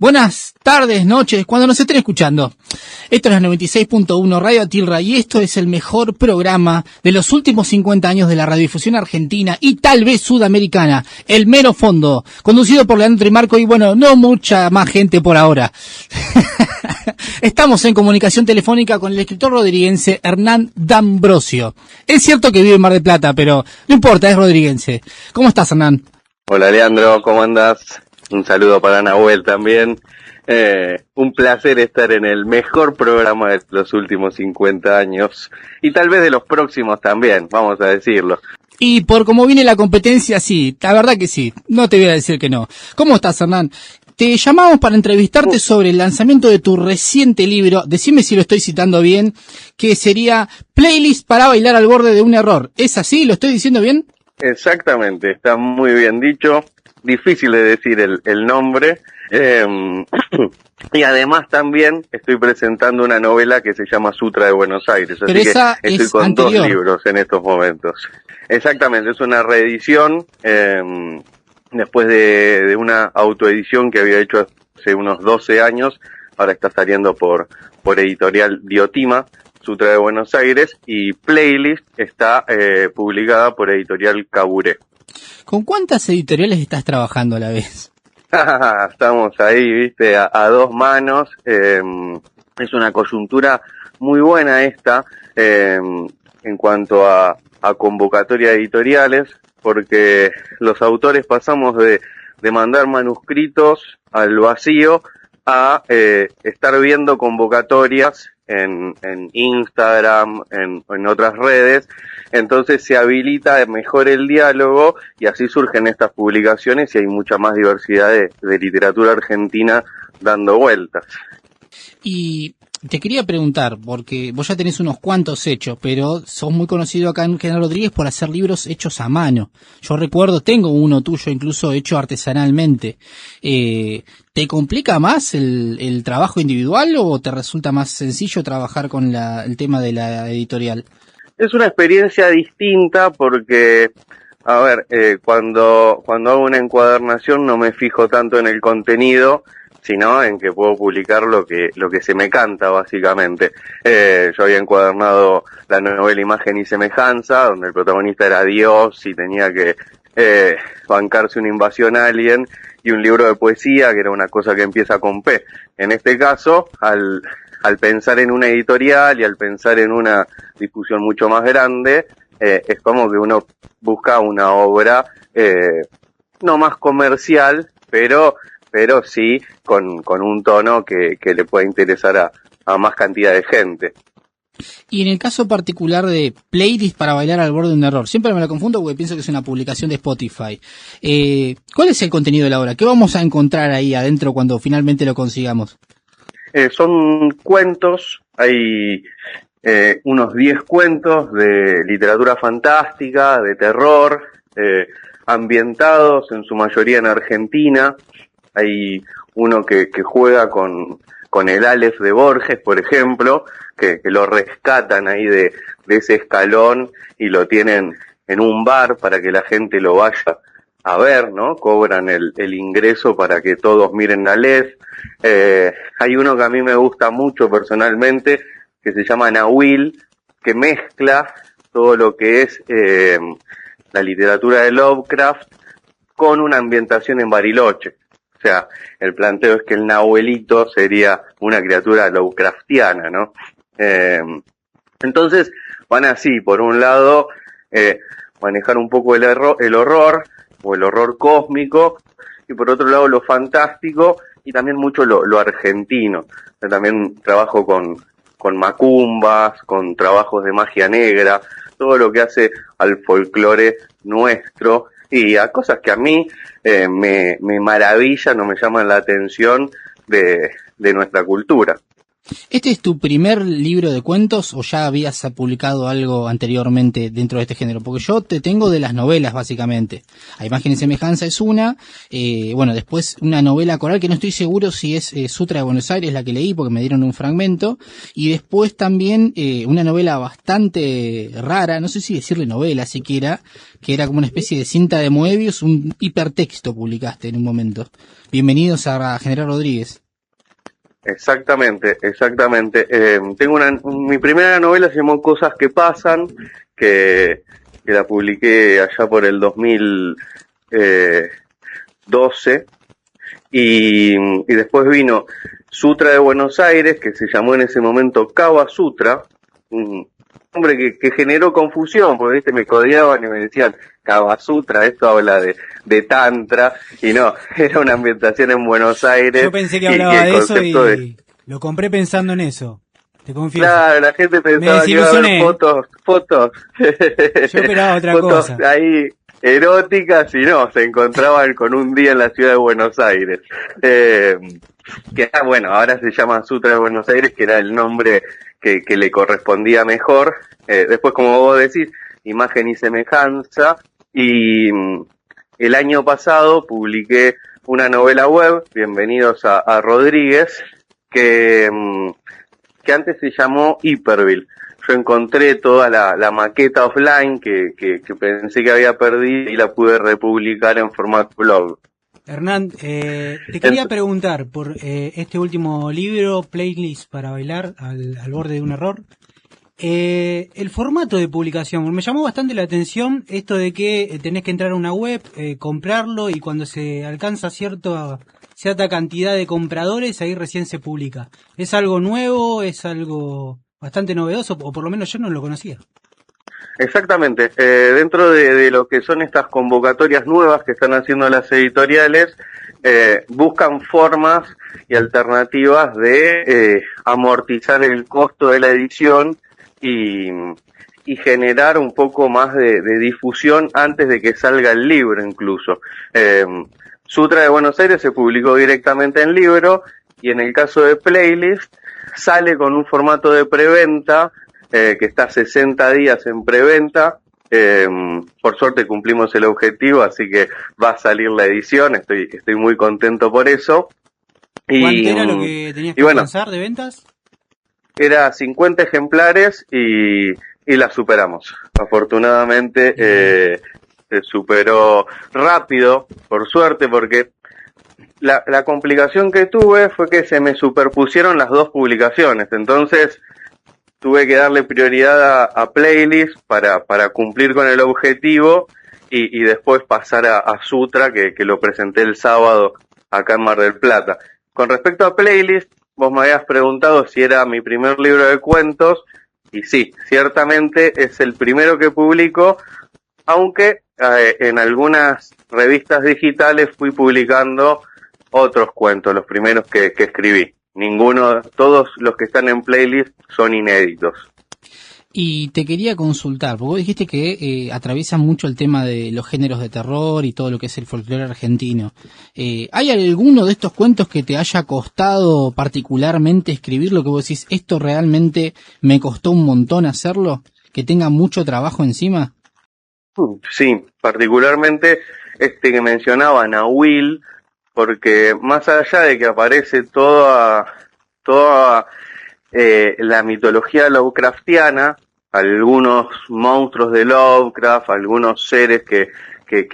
Buenas tardes, noches, cuando nos estén escuchando. Esto es la 96.1 Radio Atilra y esto es el mejor programa de los últimos 50 años de la radiodifusión argentina y tal vez sudamericana, El Mero Fondo, conducido por Leandro Trimarco y bueno, no mucha más gente por ahora. Estamos en comunicación telefónica con el escritor rodriguense Hernán D'Ambrosio. Es cierto que vive en Mar del Plata, pero no importa, es rodriguense. ¿Cómo estás, Hernán? Hola, Leandro, ¿cómo andás? Un saludo para Nahuel también. Un placer estar en el mejor programa de los últimos 50 años y tal vez de los próximos también, vamos a decirlo. Y por cómo viene la competencia, sí, la verdad que sí, no te voy a decir que no. ¿Cómo estás, Hernán? Te llamamos para entrevistarte sobre el lanzamiento de tu reciente libro, decime si lo estoy citando bien, que sería Playlist para bailar al borde de un error. ¿Es así? ¿Lo estoy diciendo bien? Exactamente, está muy bien dicho, difícil de decir el nombre, y además también estoy presentando una novela que se llama Sutra de Buenos Aires, pero así esa que estoy es con anterior. 2 libros en estos momentos. Exactamente, es una reedición, después de una autoedición que había hecho hace unos 12 años, ahora está saliendo por editorial Diotima, Sutra de Buenos Aires, y Playlist está publicada por editorial Caburé. ¿Con cuántas editoriales estás trabajando a la vez? Estamos ahí, viste, a 2 manos. Es una coyuntura muy buena esta en cuanto a convocatoria de editoriales, porque los autores pasamos de mandar manuscritos al vacío a estar viendo convocatorias en Instagram, en otras redes. Entonces se habilita mejor el diálogo y así surgen estas publicaciones y hay mucha más diversidad de literatura argentina dando vueltas. Y te quería preguntar, porque vos ya tenés unos cuantos hechos, pero sos muy conocido acá en General Rodríguez por hacer libros hechos a mano. Yo recuerdo, tengo uno tuyo incluso hecho artesanalmente. ¿Te complica más el trabajo individual o te resulta más sencillo trabajar con el tema de la editorial? Es una experiencia distinta porque, a ver, cuando hago una encuadernación no me fijo tanto en el contenido, sino en que puedo publicar lo que se me canta, básicamente. Yo había encuadernado la novela Imagen y Semejanza, donde el protagonista era Dios y tenía que bancarse una invasión alien, y un libro de poesía, que era una cosa que empieza con P. En este caso, al pensar en una editorial y al pensar en una difusión mucho más grande, es como que uno busca una obra no más comercial, pero sí con un tono que le pueda interesar a más cantidad de gente. Y en el caso particular de Playlist para bailar al borde de un error, siempre me lo confundo porque pienso que es una publicación de Spotify. ¿Cuál es el contenido de la obra? ¿Qué vamos a encontrar ahí adentro cuando finalmente lo consigamos? Son cuentos, hay unos 10 cuentos de literatura fantástica, de terror, ambientados en su mayoría en Argentina. Hay uno que juega con el Aleph de Borges, por ejemplo, que lo rescatan ahí de ese escalón y lo tienen en un bar para que la gente lo vaya a ver, ¿no? Cobran el ingreso para que todos miren Aleph. Hay uno que a mí me gusta mucho personalmente, que se llama Nahuel, que mezcla todo lo que es la literatura de Lovecraft con una ambientación en Bariloche. O sea, el planteo es que el Nahuelito sería una criatura Lovecraftiana, ¿no? Entonces van así, por un lado, manejar un poco el horror o el horror cósmico, y por otro lado lo fantástico y también mucho lo argentino. Yo también trabajo con macumbas, con trabajos de magia negra, todo lo que hace al folclore nuestro y a cosas que a mí me maravillan o me llaman la atención de nuestra cultura. ¿Este es tu primer libro de cuentos o ya habías publicado algo anteriormente dentro de este género? Porque yo te tengo de las novelas, básicamente. A Imagen y Semejanza es una, bueno, después una novela coral que no estoy seguro si es Sutra de Buenos Aires la que leí porque me dieron un fragmento, y después también una novela bastante rara, no sé si decirle novela siquiera, que era como una especie de cinta de Moebius, un hipertexto publicaste en un momento. Bienvenidos a General Rodríguez. Exactamente. Tengo mi primera novela se llamó Cosas que pasan, que la publiqué allá por el 2012, y después vino Sutra de Buenos Aires, que se llamó en ese momento Kava Sutra, un nombre que generó confusión, porque ¿viste? Me codeaban y me decían Kava Sutra, esto habla de Tantra, y no, era una ambientación en Buenos Aires. Yo pensé que hablaba de eso y lo compré pensando en eso, te confieso. Claro, la gente pensaba que iba a haber fotos. Yo esperaba otra fotos cosa. Ahí eróticas, y no, se encontraban con un día en la ciudad de Buenos Aires. Que bueno, ahora se llama Sutra de Buenos Aires, que era el nombre que le correspondía mejor. Después, como vos decís, Imagen y Semejanza, y el año pasado publiqué una novela web, Bienvenidos a Rodríguez, que antes se llamó Hyperville. Yo encontré toda la maqueta offline que pensé que había perdido y la pude republicar en formato blog. Hernán, te quería preguntar por este último libro, Playlist para bailar al borde de un error. El formato de publicación, me llamó bastante la atención esto de que tenés que entrar a una web, comprarlo, y cuando se alcanza cierta cantidad de compradores, ahí recién se publica. ¿Es algo nuevo? ¿Es algo bastante novedoso? O por lo menos yo no lo conocía. Exactamente. Dentro de lo que son estas convocatorias nuevas que están haciendo las editoriales, buscan formas y alternativas de amortizar el costo de la edición y generar un poco más de difusión antes de que salga el libro incluso. Sutra de Buenos Aires se publicó directamente en libro, y en el caso de Playlist sale con un formato de preventa que está 60 días en preventa. Por suerte cumplimos el objetivo, así que va a salir la edición, estoy muy contento por eso. ¿Cuánto era lo que tenías que alcanzar de ventas? Era 50 ejemplares y la superamos. Afortunadamente se superó rápido, por suerte, porque la complicación que tuve fue que se me superpusieron las dos publicaciones, entonces tuve que darle prioridad a Playlist para cumplir con el objetivo y después pasar a Sutra, que lo presenté el sábado acá en Mar del Plata. Con respecto a Playlist, vos me habías preguntado si era mi primer libro de cuentos, y sí, ciertamente es el primero que publico, aunque en algunas revistas digitales fui publicando otros cuentos, los primeros que escribí. Todos los que están en Playlist son inéditos. Y te quería consultar, porque vos dijiste que atraviesan mucho el tema de los géneros de terror y todo lo que es el folclore argentino. ¿Hay alguno de estos cuentos que te haya costado particularmente escribir, lo que vos decís, esto realmente me costó un montón hacerlo, que tenga mucho trabajo encima? Sí, particularmente este que mencionaba, Nahuil, porque más allá de que aparece toda la mitología Lovecraftiana, algunos monstruos de Lovecraft, algunos seres que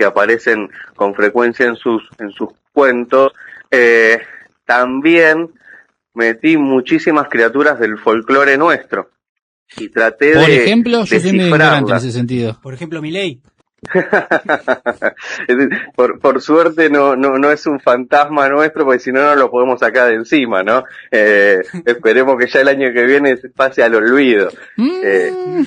aparecen con frecuencia en sus cuentos, también metí muchísimas criaturas del folclore nuestro y traté por ejemplo, yo soy medio ignorante en ese sentido. Por ejemplo, Milei. por suerte no es un fantasma nuestro, porque si no, no lo podemos sacar de encima, ¿no? Esperemos que ya el año que viene se pase al olvido. En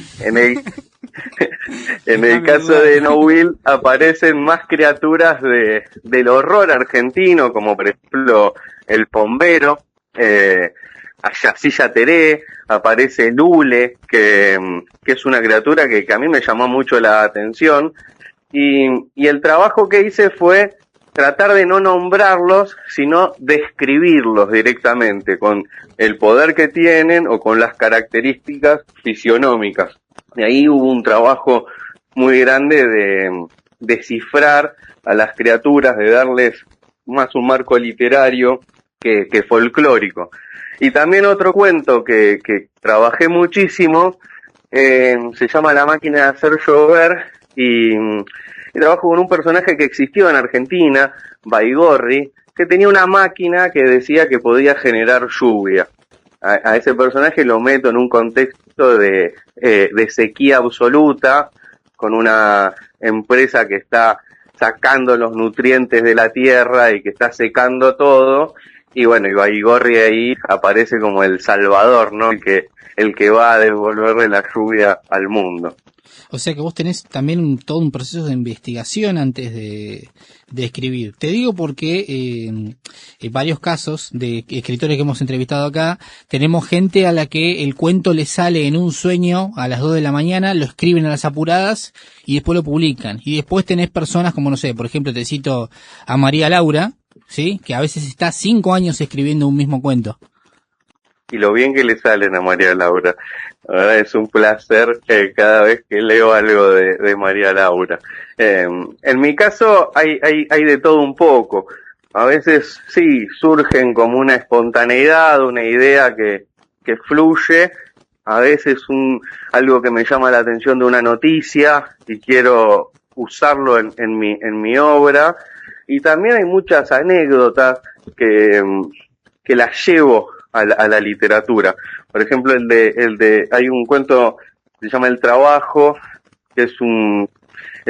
el caso de No Will aparecen más criaturas del horror argentino, como por ejemplo el Pombero, Ayacilla Teré, aparece Lule, que es una criatura que a mí me llamó mucho la atención, y el trabajo que hice fue tratar de no nombrarlos, sino describirlos directamente con el poder que tienen o con las características fisionómicas. Y ahí hubo un trabajo muy grande de descifrar a las criaturas, de darles más un marco literario que folclórico. Y también otro cuento que trabajé muchísimo, se llama La máquina de hacer llover, y trabajo con un personaje que existió en Argentina, Baigorri, que tenía una máquina que decía que podía generar lluvia. A ese personaje lo meto en un contexto de sequía absoluta, con una empresa que está sacando los nutrientes de la tierra y que está secando todo, y bueno, y Baigorri ahí aparece como el salvador, ¿no? El que va a devolverle la lluvia al mundo. O sea que vos tenés también todo un proceso de investigación antes de escribir. Te digo porque en varios casos de escritores que hemos entrevistado acá, tenemos gente a la que el cuento le sale en un sueño a las 2 de la mañana, lo escriben a las apuradas y después lo publican. Y después tenés personas como, no sé, por ejemplo, te cito a María Laura, ¿sí? Que a veces está 5 años escribiendo un mismo cuento. Y lo bien que le salen a María Laura. La verdad es un placer cada vez que leo algo de María Laura. En mi caso hay de todo un poco. A veces sí, surgen como una espontaneidad, una idea que fluye. A veces algo que me llama la atención de una noticia y quiero usarlo en mi obra. Y también hay muchas anécdotas que las llevo a la literatura. Por ejemplo, hay un cuento que se llama El Trabajo, que es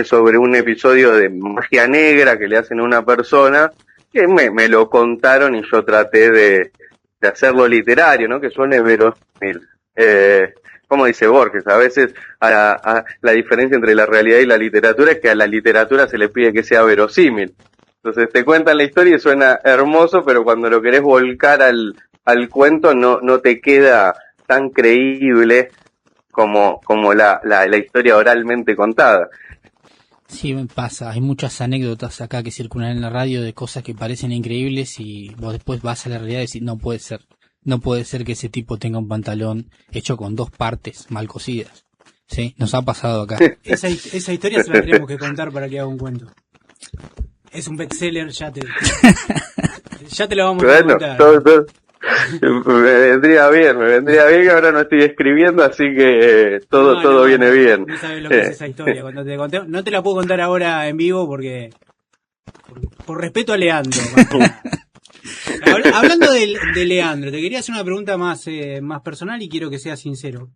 sobre un episodio de magia negra que le hacen a una persona, que me lo contaron y yo traté de hacerlo literario, ¿no? Que suene verosímil. Como dice Borges, a veces a la diferencia entre la realidad y la literatura es que a la literatura se le pide que sea verosímil. Entonces te cuentan la historia y suena hermoso, pero cuando lo querés volcar al cuento no te queda tan creíble como la historia oralmente contada. Sí, me pasa, hay muchas anécdotas acá que circulan en la radio de cosas que parecen increíbles y vos después vas a la realidad y decís, no puede ser que ese tipo tenga un pantalón hecho con 2 partes mal cosidas. Sí, nos ha pasado acá. Esa historia se la tenemos que contar para que haga un cuento. Es un bestseller, ya te lo vamos a contar. Me vendría bien que ahora no estoy escribiendo, así que todo viene bien. No sabes lo que es esa historia. Cuando te conté, no te la puedo contar ahora en vivo porque por respeto a Leandro. Hablando de Leandro, te quería hacer una pregunta más personal y quiero que seas sincero.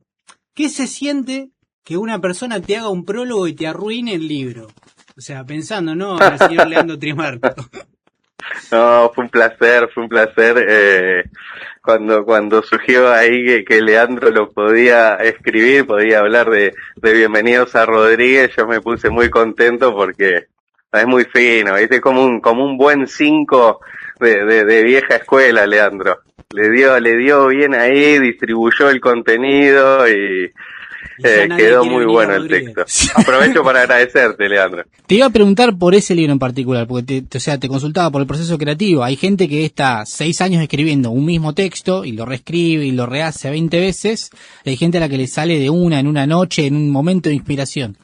¿Qué se siente que una persona te haga un prólogo y te arruine el libro? O sea, pensando, ¿no? Al señor Leandro Trimarco. No, fue un placer. Cuando surgió ahí que Leandro lo podía escribir, podía hablar de Bienvenidos a Rodríguez, yo me puse muy contento porque es muy fino, ¿viste? Como un buen 5 de vieja escuela, Leandro. Le dio bien ahí, distribuyó el contenido y quedó muy bueno el texto. Aprovecho para agradecerte, Leandro. Te iba a preguntar por ese libro en particular, porque te consultaba por el proceso creativo. Hay gente que está 6 años escribiendo un mismo texto y lo reescribe y lo rehace 20 veces. Hay gente a la que le sale en una noche, en un momento de inspiración.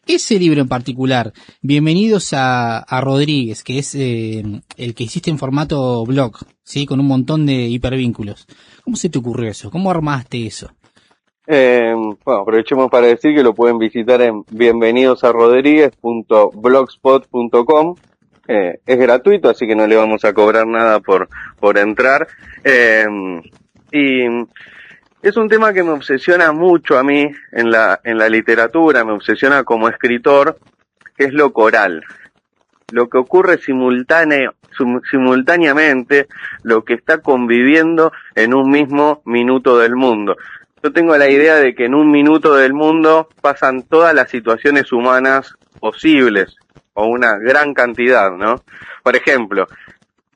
Ese libro en particular, Bienvenidos a Rodríguez, que es el que hiciste en formato blog, ¿sí? Con un montón de hipervínculos. ¿Cómo se te ocurrió eso? ¿Cómo armaste eso? Bueno, aprovechemos para decir que lo pueden visitar en bienvenidosarodriguez.blogspot.com. Es gratuito, así que no le vamos a cobrar nada por entrar. Y es un tema que me obsesiona mucho a mí en la literatura, me obsesiona como escritor, que es lo coral. Lo que ocurre simultáneamente, lo que está conviviendo en un mismo minuto del mundo. Yo tengo la idea de que en un minuto del mundo pasan todas las situaciones humanas posibles, o una gran cantidad, ¿no? Por ejemplo,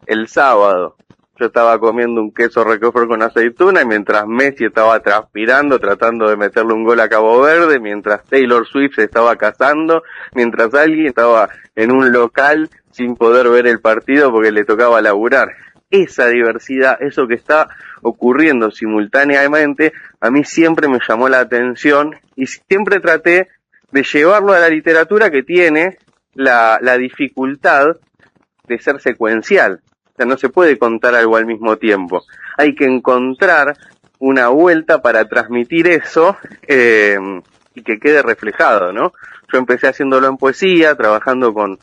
el sábado, yo estaba comiendo un queso Roquefort con aceituna y mientras Messi estaba transpirando, tratando de meterle un gol a Cabo Verde, mientras Taylor Swift se estaba casando, mientras alguien estaba en un local sin poder ver el partido porque le tocaba laburar. Esa diversidad, eso que está ocurriendo simultáneamente, a mí siempre me llamó la atención y siempre traté de llevarlo a la literatura, que tiene la dificultad de ser secuencial. O sea, no se puede contar algo al mismo tiempo. Hay que encontrar una vuelta para transmitir eso y que quede reflejado, ¿no? Yo empecé haciéndolo en poesía, trabajando con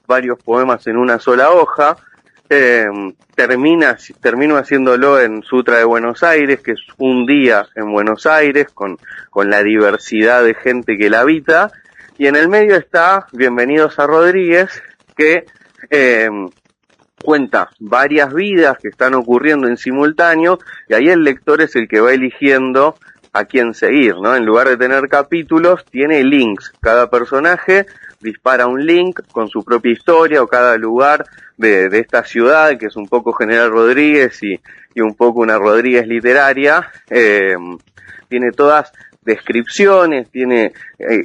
varios poemas en una sola hoja. Termino haciéndolo en Sutra de Buenos Aires, que es un día en Buenos Aires, con la diversidad de gente que la habita, y en el medio está Bienvenidos a Rodríguez, que cuenta varias vidas que están ocurriendo en simultáneo, y ahí el lector es el que va eligiendo a quién seguir, ¿no? En lugar de tener capítulos, tiene links. Cada personaje dispara un link con su propia historia, o cada lugar de esta ciudad, que es un poco General Rodríguez y un poco una Rodríguez literaria, tiene todas descripciones, tiene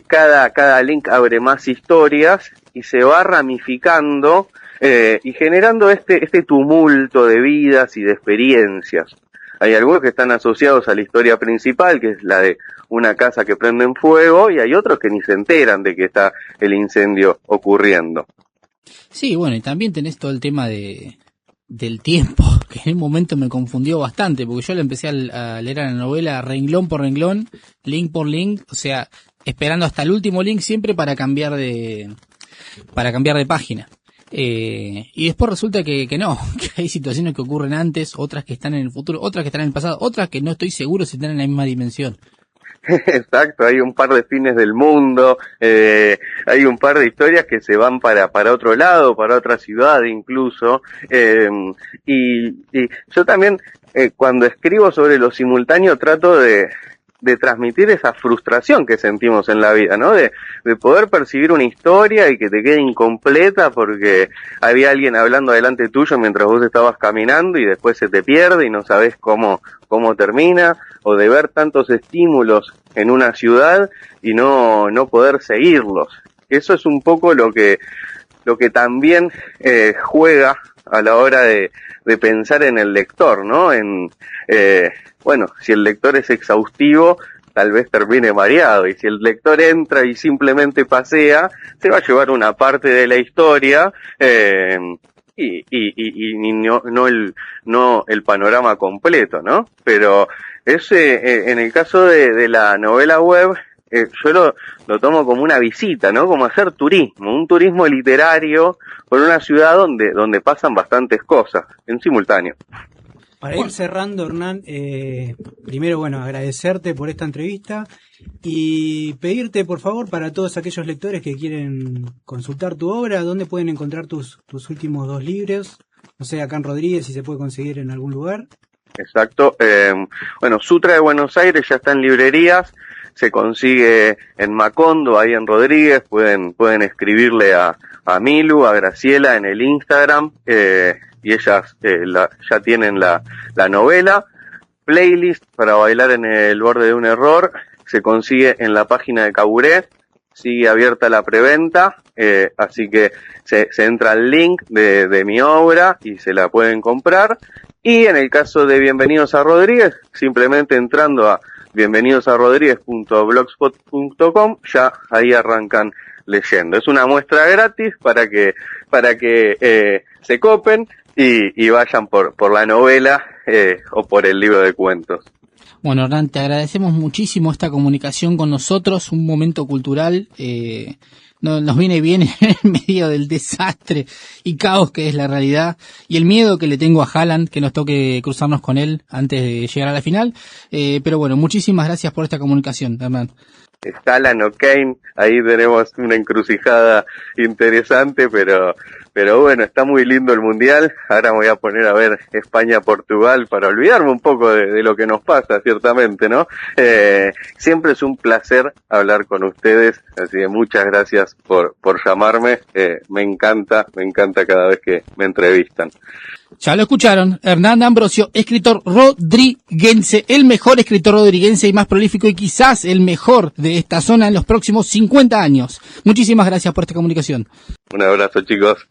cada link abre más historias y se va ramificando y generando este tumulto de vidas y de experiencias. Hay algunos que están asociados a la historia principal, que es la de una casa que prende en fuego, y hay otros que ni se enteran de que está el incendio ocurriendo. Sí, bueno, y también tenés todo el tema del tiempo, que en un momento me confundió bastante, porque yo le empecé a leer a la novela renglón por renglón, link por link, o sea, esperando hasta el último link siempre para cambiar de página. Y después resulta que no, que hay situaciones que ocurren antes, otras que están en el futuro, otras que están en el pasado, otras que no estoy seguro si están en la misma dimensión. Exacto, hay un par de fines del mundo, hay un par de historias que se van para otro lado, para otra ciudad incluso, y yo también cuando escribo sobre lo simultáneo trato de transmitir esa frustración que sentimos en la vida, ¿no? De poder percibir una historia y que te quede incompleta porque había alguien hablando delante tuyo mientras vos estabas caminando y después se te pierde y no sabes cómo termina, o de ver tantos estímulos en una ciudad y no poder seguirlos. Eso es un poco lo que también juega a la hora de pensar en el lector, ¿no? Bueno, si el lector es exhaustivo, tal vez termine mareado, y si el lector entra y simplemente pasea, se va a llevar una parte de la historia y no el panorama completo, ¿no? Pero en el caso de la novela web, yo lo tomo como una visita, ¿no? Como hacer turismo, un turismo literario por una ciudad donde pasan bastantes cosas en simultáneo. Para ir cerrando, Hernán, primero, bueno, agradecerte por esta entrevista y pedirte, por favor, para todos aquellos lectores que quieren consultar tu obra, ¿dónde pueden encontrar tus últimos 2 libros? No sé, acá en Rodríguez, si se puede conseguir en algún lugar. Exacto. Bueno, Sutra de Buenos Aires ya está en librerías, se consigue en Macondo, ahí en Rodríguez, pueden escribirle a Milu, a Graciela en el Instagram, y ellas ya tienen la novela. Playlist para bailar en el borde de un error se consigue en la página de Caburé, sigue abierta la preventa, así que se entra al link de mi obra y se la pueden comprar. Y en el caso de Bienvenidos a Rodríguez, simplemente entrando a bienvenidosarrodríguez.blogspot.com, ya ahí arrancan leyendo. Es una muestra gratis para que se copen y vayan por la novela o por el libro de cuentos. Bueno, Hernán, te agradecemos muchísimo esta comunicación con nosotros, un momento cultural, nos viene bien en medio del desastre y caos que es la realidad, y el miedo que le tengo a Haaland, que nos toque cruzarnos con él antes de llegar a la final, pero bueno, muchísimas gracias por esta comunicación, Hernán. Haaland o Kane, ahí tenemos una encrucijada interesante, pero bueno, está muy lindo el Mundial. Ahora me voy a poner a ver España-Portugal para olvidarme un poco de lo que nos pasa, ciertamente, ¿no? Siempre es un placer hablar con ustedes, así que muchas gracias por llamarme. Me encanta cada vez que me entrevistan. Ya lo escucharon, Hernán Ambrosio, escritor rodriguense, el mejor escritor rodriguense y más prolífico y quizás el mejor de esta zona en los próximos 50 años. Muchísimas gracias por esta comunicación. Un abrazo, chicos.